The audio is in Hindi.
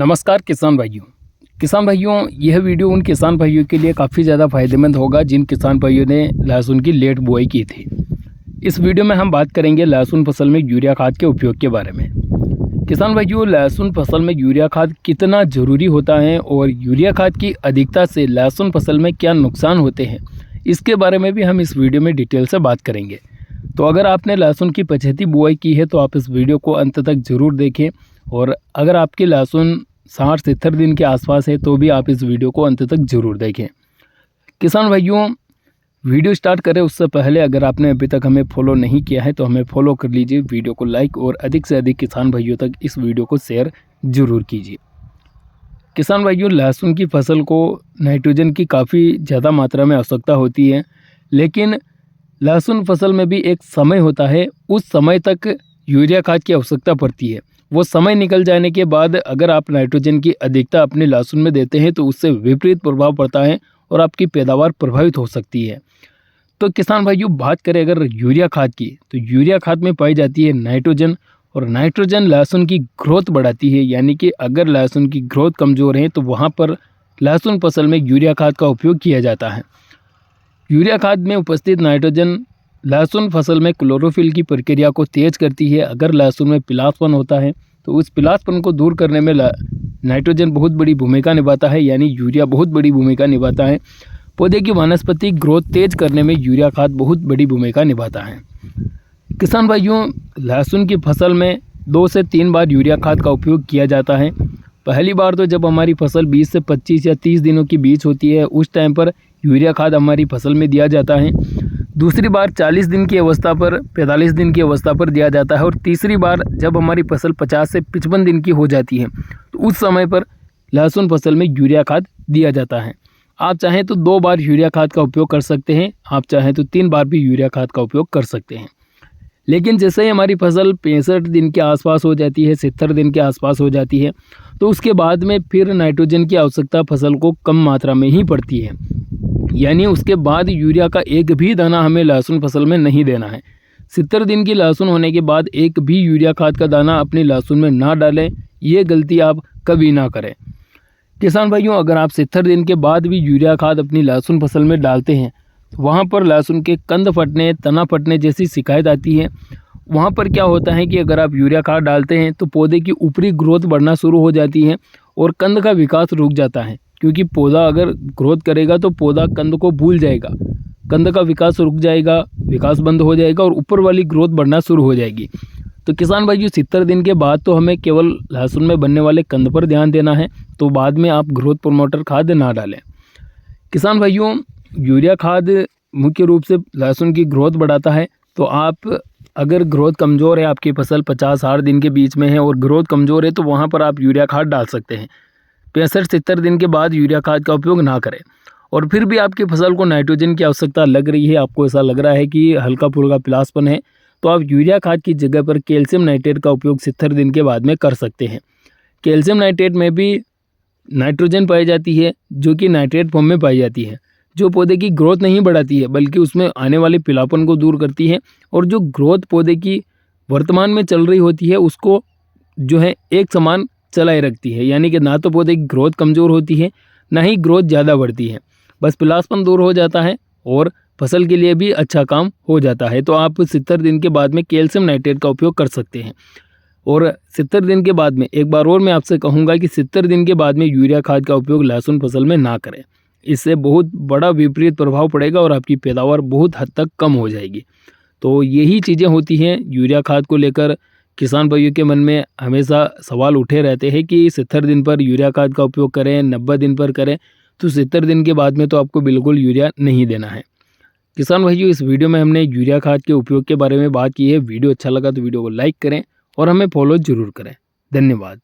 नमस्कार किसान भाइयों, यह वीडियो उन किसान भाइयों के लिए काफ़ी ज़्यादा फायदेमंद होगा जिन किसान भाइयों ने लहसुन की लेट बुआई की थी। इस वीडियो में हम बात करेंगे लहसुन फसल में यूरिया खाद के उपयोग के बारे में। किसान भाइयों, लहसुन फसल में यूरिया खाद कितना ज़रूरी होता है और यूरिया खाद की अधिकता से लहसुन फसल में क्या नुकसान होते हैं, इसके बारे में भी हम इस वीडियो में डिटेल से बात करेंगे। तो अगर आपने लहसुन की पछेती बुआई की है तो आप इस वीडियो को अंत तक ज़रूर देखें, और अगर आपकी लहसुन 60-70 दिन के आसपास है तो भी आप इस वीडियो को अंत तक ज़रूर देखें। किसान भाइयों, वीडियो स्टार्ट करें उससे पहले अगर आपने अभी तक हमें फॉलो नहीं किया है तो हमें फॉलो कर लीजिए, वीडियो को लाइक और अधिक से अधिक किसान भाइयों तक इस वीडियो को शेयर ज़रूर कीजिए। किसान भाइयों, लहसुन की फसल को नाइट्रोजन की काफ़ी ज़्यादा मात्रा में आवश्यकता होती है, लेकिन लहसुन फसल में भी एक समय होता है, उस समय तक यूरिया खाद की आवश्यकता पड़ती है। वो समय निकल जाने के बाद अगर आप नाइट्रोजन की अधिकता अपने लहसुन में देते हैं तो उससे विपरीत प्रभाव पड़ता है और आपकी पैदावार प्रभावित हो सकती है। तो किसान भाइयों, बात करें अगर यूरिया खाद की, तो यूरिया खाद में पाई जाती है नाइट्रोजन, और नाइट्रोजन लहसुन की ग्रोथ बढ़ाती है। यानी कि अगर लहसुन की ग्रोथ कमज़ोर है तो वहाँ पर लहसुन फसल में यूरिया खाद का उपयोग किया जाता है। यूरिया खाद में उपस्थित नाइट्रोजन लहसुन फसल में क्लोरोफिल की प्रक्रिया को तेज करती है। अगर लहसुन में पीलापन होता है तो उस पीलापन को दूर करने में नाइट्रोजन बहुत बड़ी भूमिका निभाता है, यानी यूरिया बहुत बड़ी भूमिका निभाता है। पौधे की वानस्पतिक ग्रोथ तेज करने में यूरिया खाद बहुत बड़ी भूमिका निभाता है। किसान भाइयों, लहसुन की फसल में 2 से 3 बार यूरिया खाद का उपयोग किया जाता है। पहली बार तो जब हमारी फसल 20 से 25 या 30 दिनों की बीच होती है, उस टाइम पर यूरिया खाद हमारी फसल में दिया जाता है। दूसरी बार 40 दिन की अवस्था पर, 45 दिन की अवस्था पर दिया जाता है, और तीसरी बार जब हमारी फसल 50 से 55 दिन की हो जाती है तो उस समय पर लहसुन फसल में यूरिया खाद दिया जाता है। आप चाहें तो 2 बार यूरिया खाद का उपयोग कर सकते हैं, आप चाहें तो 3 बार भी यूरिया खाद का उपयोग कर सकते हैं। लेकिन जैसे ही हमारी फसल 65 दिन के आसपास हो जाती है, 70 दिन के आसपास हो जाती है, तो उसके बाद में फिर नाइट्रोजन की आवश्यकता फसल को कम मात्रा में ही पड़ती है। यानी उसके बाद यूरिया का एक भी दाना हमें लहसुन फसल में नहीं देना है। 70 दिन की लहसुन होने के बाद एक भी यूरिया खाद का दाना अपनी लहसुन में ना डालें, ये गलती आप कभी ना करें। किसान भाइयों, अगर आप 70 दिन के बाद भी यूरिया खाद अपनी लहसुन फसल में डालते हैं तो वहाँ पर लहसुन के कंद फटने, तना फटने जैसी शिकायत आती है। वहाँ पर क्या होता है कि अगर आप यूरिया खाद डालते हैं तो पौधे की ऊपरी ग्रोथ बढ़ना शुरू हो जाती है और कंद का विकास रुक जाता है, क्योंकि पौधा अगर ग्रोथ करेगा तो पौधा कंद को भूल जाएगा, कंद का विकास रुक जाएगा, विकास बंद हो जाएगा और ऊपर वाली ग्रोथ बढ़ना शुरू हो जाएगी। तो किसान भाइयों, 70 दिन के बाद तो हमें केवल लहसुन में बनने वाले कंद पर ध्यान देना है, तो बाद में आप ग्रोथ प्रमोटर खाद ना डालें। किसान भाइयों, यूरिया खाद मुख्य रूप से लहसुन की ग्रोथ बढ़ाता है। तो आप अगर ग्रोथ कमज़ोर है, आपकी फसल 50-60 दिन के बीच में है और ग्रोथ कमज़ोर है, तो वहाँ पर आप यूरिया खाद डाल सकते हैं। 65-70 दिन के बाद यूरिया खाद का उपयोग ना करें। और फिर भी आपकी फसल को नाइट्रोजन की आवश्यकता लग रही है, आपको ऐसा लग रहा है कि हल्का फुल्का पीलापन है, तो आप यूरिया खाद की जगह पर कैल्शियम नाइट्रेट का उपयोग 70 दिन के बाद में कर सकते हैं। कैल्शियम नाइट्रेट में भी नाइट्रोजन पाई जाती है, जो कि नाइट्रेट फॉर्म में पाई जाती है, जो पौधे की ग्रोथ नहीं बढ़ाती है बल्कि उसमें आने वाले पीलापन को दूर करती है, और जो ग्रोथ पौधे की वर्तमान में चल रही होती है उसको जो है एक समान चलाए रखती है। यानी कि ना तो पौधे की ग्रोथ कमज़ोर होती है, ना ही ग्रोथ ज़्यादा बढ़ती है, बस पीलापन दूर हो जाता है और फसल के लिए भी अच्छा काम हो जाता है। तो आप 70 दिन के बाद में कैल्शियम नाइट्रेट का उपयोग कर सकते हैं। और 70 दिन के बाद में एक बार और मैं आपसे कहूँगा कि 70 दिन के बाद में यूरिया खाद का उपयोग लहसुन फसल में ना करें, इससे बहुत बड़ा विपरीत प्रभाव पड़ेगा और आपकी पैदावार बहुत हद तक कम हो जाएगी। तो यही चीज़ें होती हैं यूरिया खाद को लेकर। किसान भाइयों के मन में हमेशा सवाल उठे रहते हैं कि 70 दिन पर यूरिया खाद का उपयोग करें, 90 दिन पर करें, तो 70 दिन के बाद में तो आपको बिल्कुल यूरिया नहीं देना है। किसान भाइयों, इस वीडियो में हमने यूरिया खाद के उपयोग के बारे में बात की है। वीडियो अच्छा लगा तो वीडियो को लाइक करें और हमें फॉलो ज़रूर करें। धन्यवाद।